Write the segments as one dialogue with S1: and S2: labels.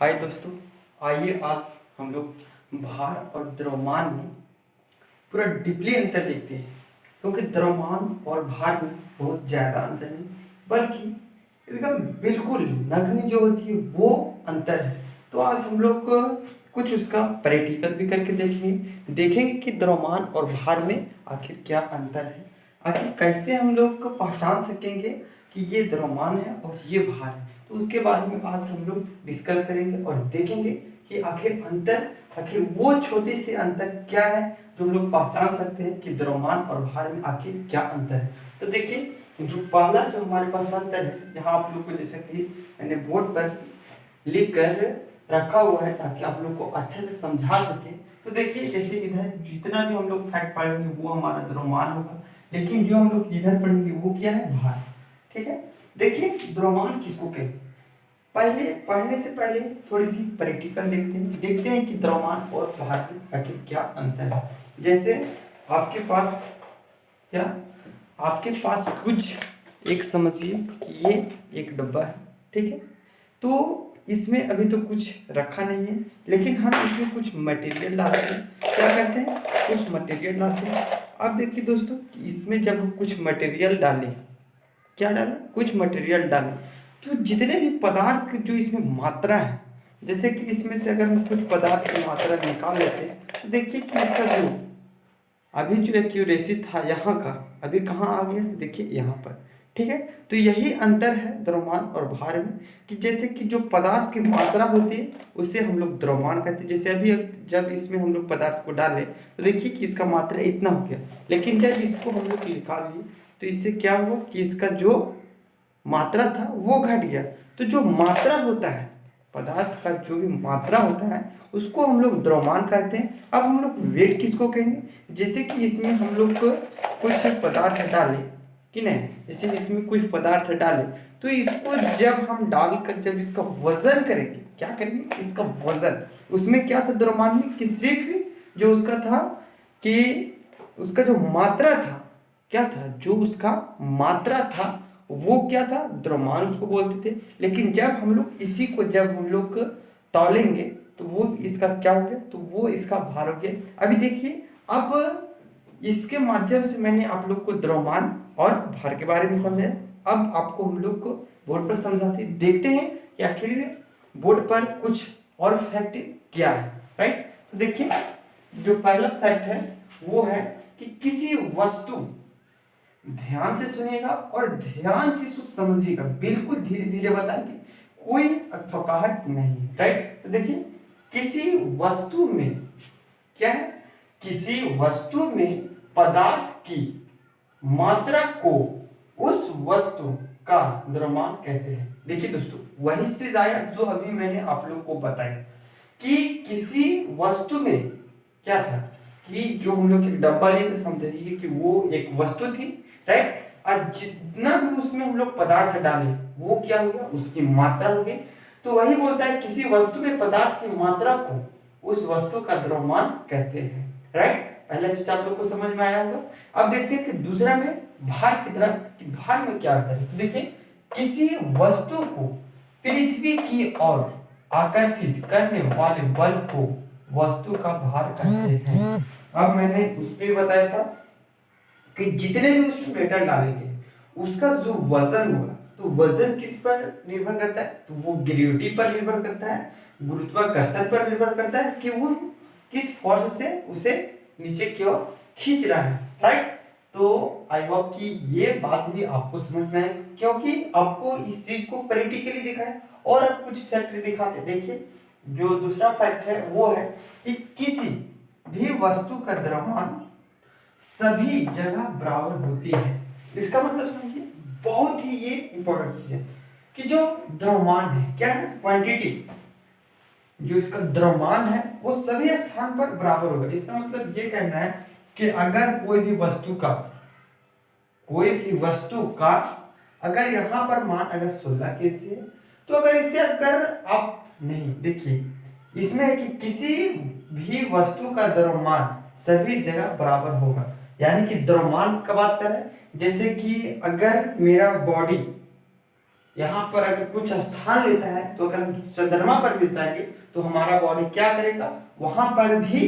S1: हाय दोस्तों, आइए आज हम लोग भार और द्रव्यमान में पूरा डीपली अंतर देखते हैं। क्योंकि द्रव्यमान और भार में बहुत ज़्यादा अंतर नहीं, बल्कि एकदम बिल्कुल नगण्य जो होती है वो अंतर है। तो आज हम लोग कुछ उसका प्रैक्टिकल भी करके देखेंगे कि द्रव्यमान और भार में आखिर क्या अंतर है। आखिर कैसे हम लोग पहचान सकेंगे कि ये द्रव्यमान है और ये भार है। तो उसके बारे में आज हम लोग डिस्कस करेंगे और देखेंगे कि आखिर वो छोटे से अंतर क्या है जो हम लोग पहचान सकते हैं कि द्रव्यमान और भार में आखिर क्या अंतर है। तो देखिए, जो पहला जो हमारे पास अंतर है, यहाँ आप लोग को जैसे कि मैंने बोर्ड पर लिख कर रखा हुआ है ताकि आप लोग को अच्छे से समझा सके। तो देखिए, जैसे इधर जितना भी हम लोग फैक्ट पढ़ेंगे वो हमारा द्रव्यमान होगा, लेकिन जो हम लोग इधर पढ़ेंगे वो क्या है, भार। ठीक है, देखिए द्रव्यमान किसको कहते हैं। पहले पढ़ने से पहले थोड़ी सी प्रैक्टिकल देखते हैं कि द्रव्यमान और भार में आखिर क्या अंतर है। जैसे आपके पास कुछ एक समझिए कि ये एक डब्बा है, ठीक है। तो इसमें अभी तो कुछ रखा नहीं है, लेकिन हम इसमें कुछ मटेरियल लाते हैं। क्या करते हैं, कुछ मटेरियल लाते हैं। अब देखिए दोस्तों, इसमें जब हम कुछ मटेरियल डालें, क्या डालें, कुछ मटेरियल डालें, तो जितने भी पदार्थ जो इसमें मात्रा है, जैसे कि इसमें से अगर हम कुछ पदार्थ की मात्रा निकाल लेते हैं तो देखिए कि इसका जो अभी जो एक्यूरेसी था यहाँ का, अभी कहाँ आ गया, देखिए यहाँ पर। ठीक है, तो यही अंतर है द्रव्यमान और भार में, कि जैसे कि जो पदार्थ की मात्रा होती है उसे हम लोग द्रव्यमान कहते हैं। जैसे अभी जब इसमें हम लोग पदार्थ को डालें तो देखिए कि इसका मात्रा इतना हो गया, लेकिन जब इसको हम लोग निकाल लिए तो इससे क्या हुआ कि इसका जो मात्रा था वो घट गया। तो जो मात्रा होता है, पदार्थ का जो भी मात्रा होता है उसको हम लोग द्रव्यमान कहते हैं। अब हम लोग वेट किसको कहेंगे, जैसे कि इसमें हम लोग कुछ पदार्थ डालें कि नहीं, जैसे इसमें कुछ पदार्थ डालें तो इसको जब हम डालकर जब इसका वजन करेंगे, क्या करेंगे, इसका वजन, उसमें क्या था द्रव्यमान में, कि सिर्फ जो उसका था कि उसका जो मात्रा था, क्या था, जो उसका मात्रा था वो क्या था, द्रव्यमान उसको बोलते थे। लेकिन जब हम लोग इसी को जब हम लोग तौलेंगे तो वो इसका क्या हो गया, तो वो इसका भार हो गया। अभी देखिए, अब इसके माध्यम से मैंने आप लोग को द्रव्यमान और भार के बारे में समझाया। अब आपको हम लोग को बोर्ड पर समझाते देखते हैं कि आखिर बोर्ड पर कुछ और फैक्ट क्या है। राइट, तो देखिए, जो पहला फैक्ट है वो है कि किसी वस्तु, ध्यान से सुनिएगा और ध्यान से इसको समझिएगा, बिल्कुल धीरे धीरे बताएंगे, कोई अकबकाहट नहीं। राइट, तो देखिए, किसी वस्तु में क्या है, किसी वस्तु में पदार्थ की मात्रा को उस वस्तु का द्रव्यमान कहते हैं। देखिए दोस्तों, वही से आया जो अभी मैंने आप लोग को बताया कि किसी वस्तु में क्या था, कि जो हम लोग एक डब्बा लेते समझिए कि वो एक वस्तु थी। राइट, और जितना भी उसमें हम लोग पदार्थ डाले वो क्या हो गया, उसकी मात्रा हो गई। तो वही बोलता है किसी वस्तु में पदार्थ की मात्रा को उस वस्तु का द्रव्यमान कहते हैं। राइट, पहला चीज आप लोग को समझ में आया होगा। अब देखते हैं कि दूसरा में भार की तरफ, कि भार में क्या होता है। तो देखिए, किसी वस्तु को पृथ्वी की ओर आकर्षित करने वाले बल को वस्तु का भार कहते हैं। अब मैंने उसमें बताया था कि जितने भी उसमें मेटल डालेंगे उसका जो वजन होगा, तो वजन किस पर निर्भर करता है, तो वो ग्रेविटी पर निर्भर करता है, गुरुत्वाकर्षण पर निर्भर करता है कि वो किस फोर्स से उसे नीचे की ओर खींच रहा है। राइट, तो आई होप कि ये बात भी आपको समझ में आए, क्योंकि आपको इस चीज को प्रैक्टिकली दिखाया और अब कुछ फैक्ट दिखाते। देखिए, जो दूसरा फैक्ट है वो है कि किसी भी वस्तु का द्रव्यमान सभी जगह बराबर होती है। इसका मतलब समझिए, बहुत ही ये इंपॉर्टेंट चीज है कि जो द्रव्यमान है, क्या है, क्वांटिटी, जो इसका द्रव्यमान है वो सभी स्थान पर बराबर होगा। इसका मतलब ये कहना है कि अगर कोई भी वस्तु का अगर यहाँ पर मान अगर 16 केजी है, तो अगर इसे अगर आप नहीं, देखिए इसमें है कि किसी भी वस्तु का द्रव्यमान सभी जगह बराबर होगा। यानी कि द्रव्यमान का बात कर रहे हैं, जैसे कि अगर मेरा बॉडी यहाँ पर अगर कुछ स्थान लेता है तो अगर हम चंद्रमा पर भी जाएंगे तो हमारा बॉडी क्या करेगा, वहां पर भी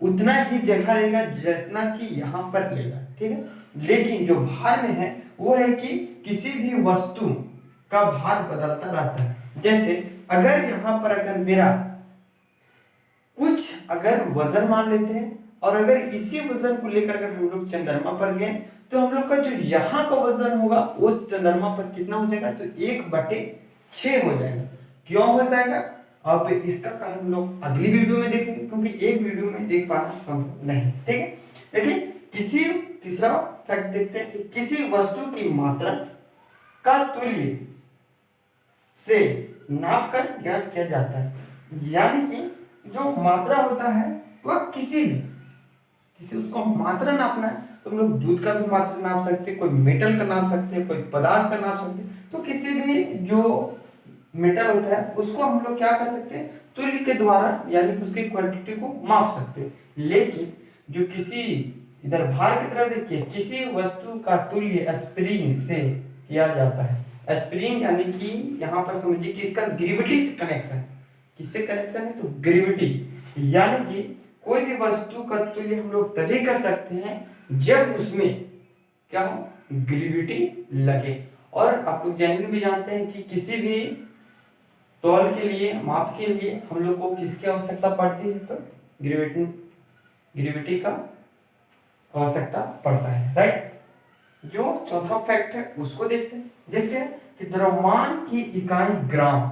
S1: उतना ही जगह लेगा जितना कि यहाँ पर लेगा, ठीक है। लेकिन जो भार में है वो है कि किसी भी वस्तु का भार बदलता रहता है। जैसे अगर यहाँ पर अगर मेरा कुछ अगर वजन मान लेते हैं और अगर इसी वजन को लेकर अगर हम लोग चंद्रमा पर गए तो हम लोग का जो यहाँ का वजन होगा उस चंद्रमा पर कितना हो जाएगा, तो 1/6 हो जाएगा। क्यों हो जाएगा, अब इसका कारण हम लोग अगली वीडियो में देखेंगे, क्योंकि एक वीडियो में देख पाना संभव नहीं, ठीक है। देखिए किसी तीसरा फैक्ट देखते हैं कि किसी वस्तु की मात्रा का तुल्य से नाप कर ज्ञात किया जाता है। यानी कि जो मात्रा होता है वह किसी उसको मात्रा नापना है तो हम लोग दूध का भी मात्रा नाप सकते हैं, कोई मेटल का नाप सकते हैं, कोई पदार्थ का नाप सकते हैं। तो किसी भी जो मेटल होता है उसको हम लोग क्या कर सकते हैं, तुल्य के द्वारा यानी उसकी क्वांटिटी को माप सकते हैं। लेकिन जो किसी इधर भार की तरफ देखिए, किसी वस्तु का तुल्य स्प्रिंग से किया जाता है। स्प्रिंग यानी कि यहाँ पर समझिए कि इसका ग्रेविटी से कनेक्शन है। किससे कनेक्शन है, तो ग्रेविटी। यानी कि कोई भी वस्तु का तुल्य हम लोग तभी कर सकते हैं जब उसमें क्या हो, ग्रेविटी लगे। और आप लोग जनरली भी जानते हैं कि किसी भी तौल के लिए, माप के लिए हम लोग को किसकी आवश्यकता पड़ती है, तो ग्रेविटी का आवश्यकता पड़ता है, राइट। जो चौथा फैक्ट है उसको देखते हैं कि द्रव्यमान की इकाई ग्राम।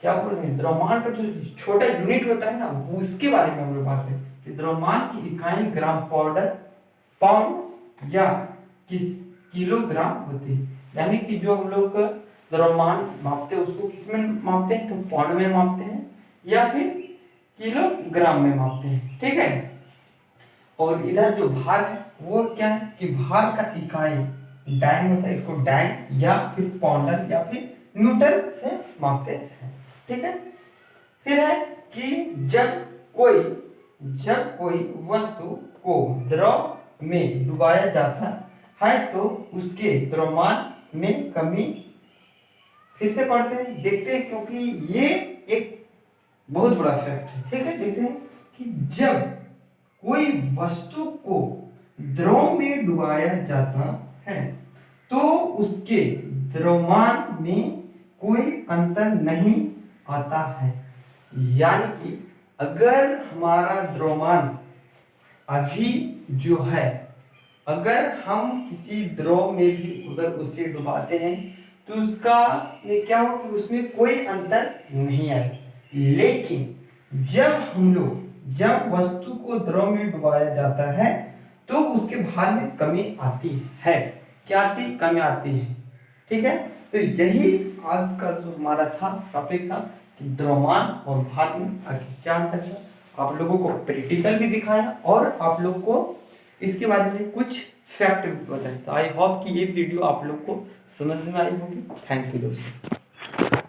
S1: क्या बोल रहे हैं, द्रव्यमान का जो छोटा यूनिट होता है ना, वो उसके बारे में हम लोग बात करें कि द्रव्यमान की इकाई ग्राम, पाउडर, पाउंड या किस किलोग्राम होती है। यानी कि जो हम लोग द्रव्यमान मापते हैं उसको किस में मापते हैं, तो पाउंड में मापते हैं या फिर किलोग्राम में मापते हैं, ठीक है। और इधर जो भार है वो क्या है कि भार का इकाई डाइन होता है, इसको डाइन या फिर पाउंडर या फिर न्यूटन से मापते हैं, ठीक है। फिर है कि जब कोई वस्तु को द्रव में डुबाया जाता है तो उसके द्रव्यमान में कमी, फिर से पढ़ते हैं, देखते हैं, क्योंकि ये एक बहुत बड़ा फैक्ट है, ठीक है। देखते हैं कि जब कोई वस्तु को द्रव में डुबाया जाता है तो उसके द्रव्यमान में कोई अंतर नहीं आता है। यानी कि अगर हमारा द्रव्यमान अभी जो है, अगर हम किसी द्रव में भी अगर उसे डुबाते हैं तो उसका में क्या हो कि उसमें कोई अंतर नहीं आएगा। लेकिन जब वस्तु को द्रव में डुबाया जाता है तो उसके भार में कमी आती है। क्या आती, कमी आती है, ठीक है। तो यही आज का जो हमारा टॉपिक था कि द्रव्यमान और भार में आखिर क्या अंतर है। आप लोगों को प्रैक्टिकल भी दिखाया और आप लोग को इसके बारे में कुछ फैक्ट भी बताया। तो आई होप कि ये वीडियो आप लोग को समझ में आई होगी। थैंक यू दोस्तों।